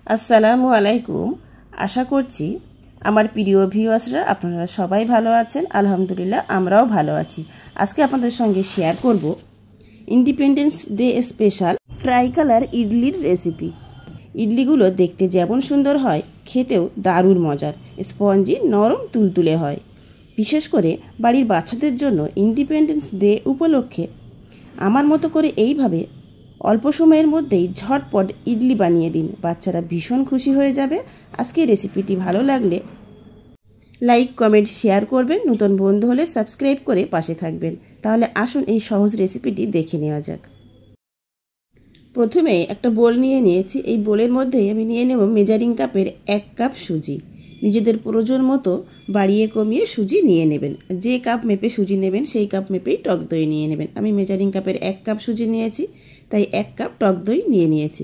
আসসালামু আলাইকুম। আশা করছি আমার প্রিয় ভিউয়ার্সরা আপনারা সবাই ভালো আছেন। আলহামদুলিল্লাহ আমরাও ভালো আছি। আজকে আপনাদের সঙ্গে শেয়ার করব independence day special tricolour ইডলির রেসিপি। ইডলিগুলো দেখতে যেমন সুন্দর হয়, খেতেও দারুণ মজার, স্পঞ্জি, নরম, তুলতুলে হয়। বিশেষ করে বাড়ির বাচ্চাদের জন্য ইন্ডিপেন্ডেন্স ডে উপলক্ষে আমার মতো করে এইভাবে অল্প সময়ের মধ্যেই ঝটপট ইডলি বানিয়ে দিন, বাচ্চারা ভীষণ খুশি হয়ে যাবে। আজকে রেসিপিটি ভালো লাগলে লাইক, কমেন্ট, শেয়ার করবেন। নতুন বন্ধু হলে সাবস্ক্রাইব করে পাশে থাকবেন। তাহলে আসুন এই সহজ রেসিপিটি দেখে নেওয়া যাক। প্রথমে একটা বোল নিয়ে নিয়েছি। এই বোলের মধ্যেই আমি নিয়ে নেব মেজারিং কাপের 1 কাপ সুজি। নিজেদের প্রয়োজন মতো বাড়িয়ে কমিয়ে সুজি নিয়ে নেবেন। যে কাপ মেপে সুজি নেবেন সেই কাপ মেপেই টক দই নিয়ে নেবেন। আমি মেজারিং কাপের 1 কাপ সুজি নিয়েছি, তাই 1 কাপ টক দই নিয়ে নিয়েছি।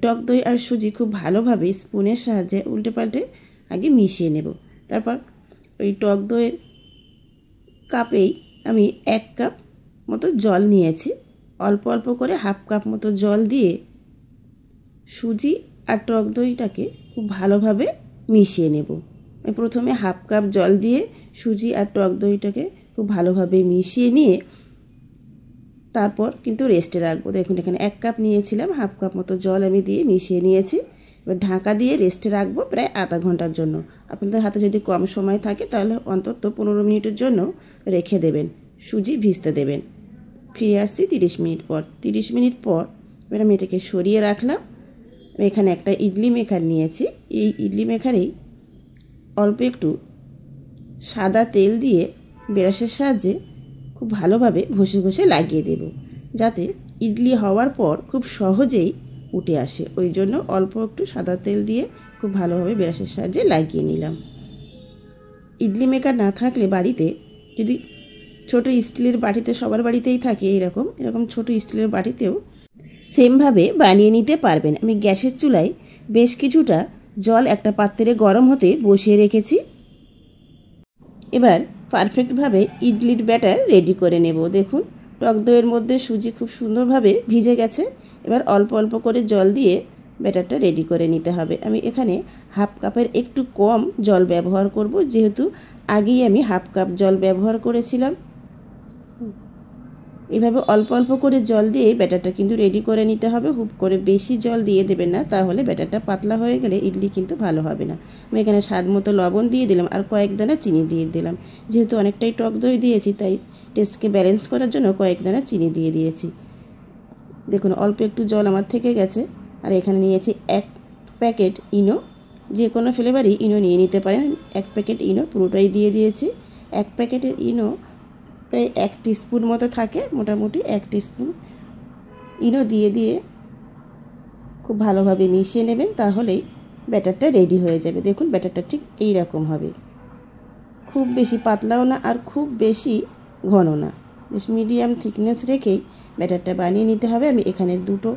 টক দই আর সুজি খুব ভালোভাবে স্পুনের সাহায্যে উল্টে পাল্টে আগে মিশিয়ে নেব। তারপর ওই টক দইয়ের কাপেই আমি 1 কাপ মতো জল নিয়েছি। অল্প অল্প করে হাফ কাপ মতো জল দিয়ে সুজি আর টক দইটাকে খুব ভালোভাবে মিশিয়ে নেব। আমি প্রথমে হাফ কাপ জল দিয়ে সুজি আর টক দইটাকে খুব ভালোভাবে মিশিয়ে নিয়ে তারপর কিন্তু রেস্টে রাখবো। দেখুন এখানে 1 কাপ নিয়েছিলাম, হাফ কাপ মতো জল আমি দিয়ে মিশিয়ে নিয়েছি। এবার ঢাকা দিয়ে রেস্টে রাখবো প্রায় আধা ঘন্টার জন্য। আপনাদের হাতে যদি কম সময় থাকে তাহলে অন্তত 15 মিনিটের জন্য রেখে দেবেন, সুজি ভিজতে দেবেন। ফিরে আসছি 30 মিনিট পর। 30 মিনিট পর এবার আমি এটাকে সরিয়ে রাখলাম। এখানে একটা ইডলি মেকার নিয়েছি। এই ইডলি মেকারেই অল্প একটু সাদা তেল দিয়ে ব্রাশের সাহায্যে খুব ভালোভাবে ঘষে ঘষে লাগিয়ে দেব, যাতে ইডলি হওয়ার পর খুব সহজেই উঠে আসে। ওই জন্য অল্প একটু সাদা তেল দিয়ে খুব ভালোভাবে ব্রাশের সাহায্যে লাগিয়ে নিলাম। ইডলি মেকার না থাকলে বাড়িতে যদি ছোট স্টিলের বাটিতে, সবার বাড়িতেই থাকে এরকম ছোট স্টিলের বাটিতেও সেমভাবে বানিয়ে নিতে পারবেন। আমি গ্যাসের চুলায় বেশ কিছুটা জল একটা পাত্রে গরম হতে বসিয়ে রেখেছি। এবার পারফেক্টভাবে ইডলির ব্যাটার রেডি করে নেব। দেখুন টক দইয়ের মধ্যে সুজি খুব সুন্দরভাবে ভিজে গেছে। এবার অল্প অল্প করে জল দিয়ে ব্যাটারটা রেডি করে নিতে হবে। আমি এখানে হাফ কাপের একটু কম জল ব্যবহার করব, যেহেতু আগেই আমি হাফ কাপ জল ব্যবহার করেছিলাম। এভাবে অল্প অল্প করে জল দিয়ে ব্যাটারটা কিন্তু রেডি করে নিতে হবে। হুপ করে বেশি জল দিয়ে দেবেন না, তাহলে ব্যাটারটা পাতলা হয়ে গেলে ইডলি কিন্তু ভালো হবে না। আমি এখানে স্বাদ মতো লবণ দিয়ে দিলাম আর কয়েক দানা চিনি দিয়ে দিলাম। যেহেতু অনেকটাই টক দই দিয়েছি তাই টেস্টকে ব্যালেন্স করার জন্য কয়েক দানা চিনি দিয়ে দিয়েছি। দেখুন অল্প একটু জল আমার থেকে গেছে। আর এখানে নিয়েছি 1 প্যাকেট ইনো। যে কোনো ফ্লেভারই ইনো নিয়ে নিতে পারেন। 1 প্যাকেট ইনো পুরোটাই দিয়ে দিয়েছি। 1 প্যাকেটের ইনো প্রায় 1 টিস্পুন মতো থাকে, মোটামুটি 1 টিস্পুন ইনো দিয়ে খুব ভালোভাবে মিশিয়ে নেবেন, তাহলেই ব্যাটারটা রেডি হয়ে যাবে। দেখুন ব্যাটারটা ঠিক এই রকম হবে, খুব বেশি পাতলাও না আর খুব বেশি ঘন না, বেশ মিডিয়াম থিকনেস রেখেই ব্যাটারটা বানিয়ে নিতে হবে। আমি এখানে 2টো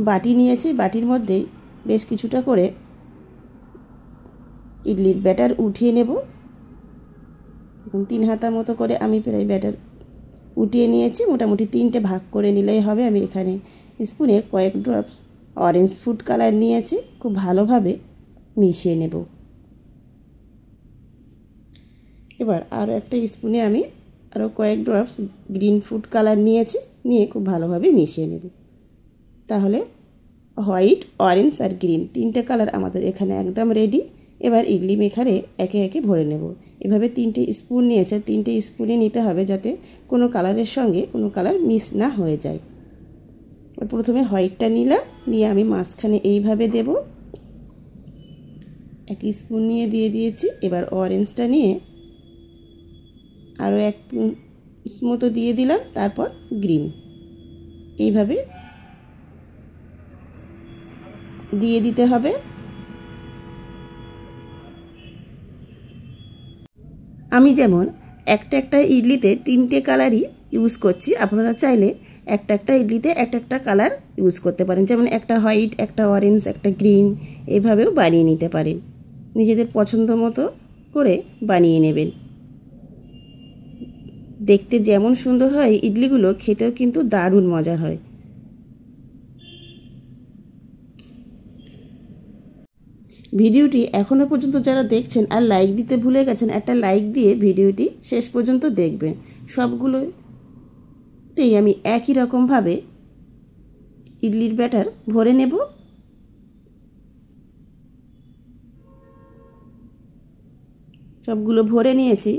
বাটি নিয়েছি। বাটির মধ্যে বেশ কিছুটা করে ইডলির ব্যাটার উঠিয়ে নেব। 3 হাতা মতো করে আমি প্রায় ব্যাটার উঠিয়ে নিয়েছি। মোটামুটি 3টে ভাগ করে নিলেই হবে। আমি এখানে স্পুনে কয়েক ড্রপস অরেঞ্জ ফুড কালার নিয়েছি, খুব ভালোভাবে মিশিয়ে নেব। এবার আরও একটা স্পুনে আমি আরও কয়েক ড্রপস গ্রিন ফুড কালার নিয়েছি, নিয়ে খুব ভালোভাবে মিশিয়ে নেব। তাহলে হোয়াইট, অরেঞ্জ আর গ্রিন 3টে কালার আমাদের এখানে একদম রেডি। এবার ইডলি মেকারে একে একে ভরে নেব। এভাবে 3টে স্পুন নিয়েছে, 3টে স্পুনে নিতে হবে যাতে কোনো কালারের সঙ্গে কোনো কালার মিক্স না হয়ে যায়। প্রথমে হোয়াইটটা নিলাম, নিয়ে আমি মাঝখানে এইভাবে দেব। 1 স্পুন নিয়ে দিয়ে দিয়েছি। এবার অরেঞ্জটা নিয়ে আরও 1 মতো দিয়ে দিলাম, তারপর গ্রিন এইভাবে দিয়ে দিতে হবে। আমি যেমন একটা ইডলিতে 3টে কালারই ইউজ করছি, আপনারা চাইলে একটা ইডলিতে একটা কালার ইউজ করতে পারেন। যেমন একটা হোয়াইট, একটা অরেঞ্জ, একটা গ্রিন, এইভাবেও বানিয়ে নিতে পারেন। নিজেদের পছন্দ মতো করে বানিয়ে নেবেন। দেখতে যেমন সুন্দর হয় ইডলিগুলো, খেতেও কিন্তু দারুণ মজার হয়। ভিডিওটি এখনও পর্যন্ত যারা দেখছেন আর লাইক দিতে ভুলে গেছেন, একটা লাইক দিয়ে ভিডিওটি শেষ পর্যন্ত দেখবেন। সবগুলোতেই আমি একই রকমভাবে ইডলির ব্যাটার ভরে নেব। সবগুলো ভরে নিয়েছি।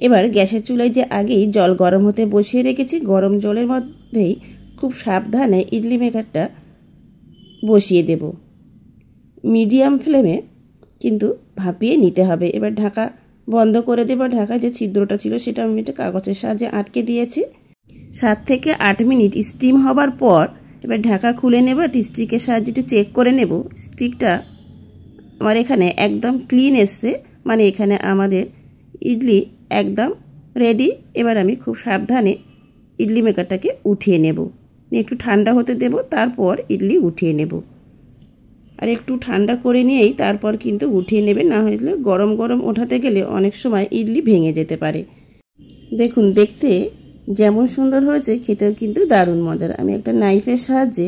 এবার গ্যাসের চুলায় যে আগেই জল গরম হতে বসিয়ে রেখেছি, গরম জলের মধ্যেই খুব সাবধানে ইডলি মেকারটা বসিয়ে দেব। মিডিয়াম ফ্লেমে কিন্তু ভাপিয়ে নিতে হবে। এবার ঢাকা বন্ধ করে দেব। ঢাকায় যে ছিদ্রটা ছিল সেটা আমি একটা কাগজের সাহায্যে আটকে দিয়েছি। 7 থেকে 8 মিনিট স্টিম হবার পর এবার ঢাকা খুলে নেব। স্টিকের সাহায্যে একটু চেক করে নেব। স্টিকটা আমার এখানে একদম ক্লিন এসছে, মানে এখানে আমাদের ইডলি একদম রেডি। এবার আমি খুব সাবধানে ইডলি মেকারটাকে উঠিয়ে নেব। একটু ঠান্ডা হতে দেব, তারপর ইডলি উঠিয়ে নেব। আর একটু ঠান্ডা করে নিয়েই তারপর কিন্তু উঠিয়ে নেবেন, না হলে গরম গরম ওঠাতে গেলে অনেক সময় ইডলি ভেঙে যেতে পারে। দেখুন, দেখতে যেমন সুন্দর হয়েছে খেতেও কিন্তু দারুণ মজার। আমি একটা নাইফের সাহায্যে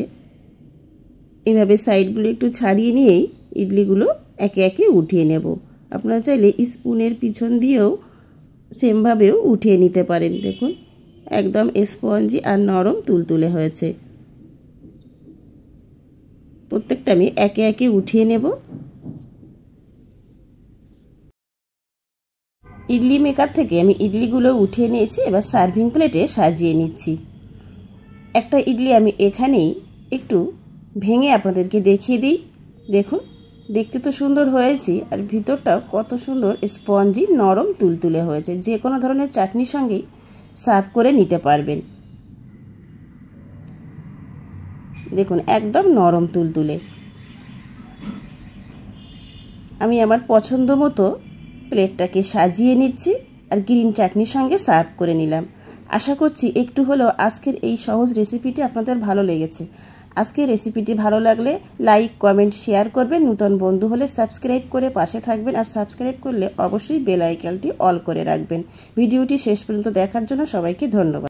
এভাবে সাইডগুলো একটু ছাড়িয়ে নিয়েই ইডলিগুলো একে একে উঠিয়ে নেব। আপনারা চাইলে স্পুনের পিছন দিয়েও সেমভাবেও উঠিয়ে নিতে পারেন। দেখুন, একদম স্পঞ্জি আর নরম তুলতুলে হয়েছে। প্রত্যেকটা আমি একে একে উঠিয়ে নেব। ইডলি মেকার থেকে আমি ইডলিগুলো উঠিয়ে নিয়েছি। এবার সার্ভিং প্লেটে সাজিয়ে নিচ্ছি। একটা ইডলি আমি এখানেই একটু ভেঙে আপনাদেরকে দেখিয়ে দিই। দেখুন, দেখতে তো সুন্দর হয়েছে, আর ভিতরটাও কত সুন্দর স্পঞ্জি নরম তুলতুলে হয়েছে। যে কোনো ধরনের চাটনির সঙ্গেই সার্ভ করে নিতে পারবেন। দেখুন, একদম নরম তুলতুলে। আমি আমার পছন্দ মতো প্লেটটাকে সাজিয়ে নিচ্ছি আর গ্রিন চাটনির সঙ্গে সার্ভ করে নিলাম। আশা করছি একটু হলেও আজকের এই সহজ রেসিপিটি আপনাদের ভালো লেগেছে। আজকের রেসিপিটি ভালো লাগলে লাইক, কমেন্ট, শেয়ার করবেন। নতুন বন্ধু হলে সাবস্ক্রাইব করে পাশে থাকবেন, আর সাবস্ক্রাইব করলে অবশ্যই বেল আইকনটি অল করে রাখবেন। ভিডিওটি শেষ পর্যন্ত দেখার জন্য সবাইকে ধন্যবাদ।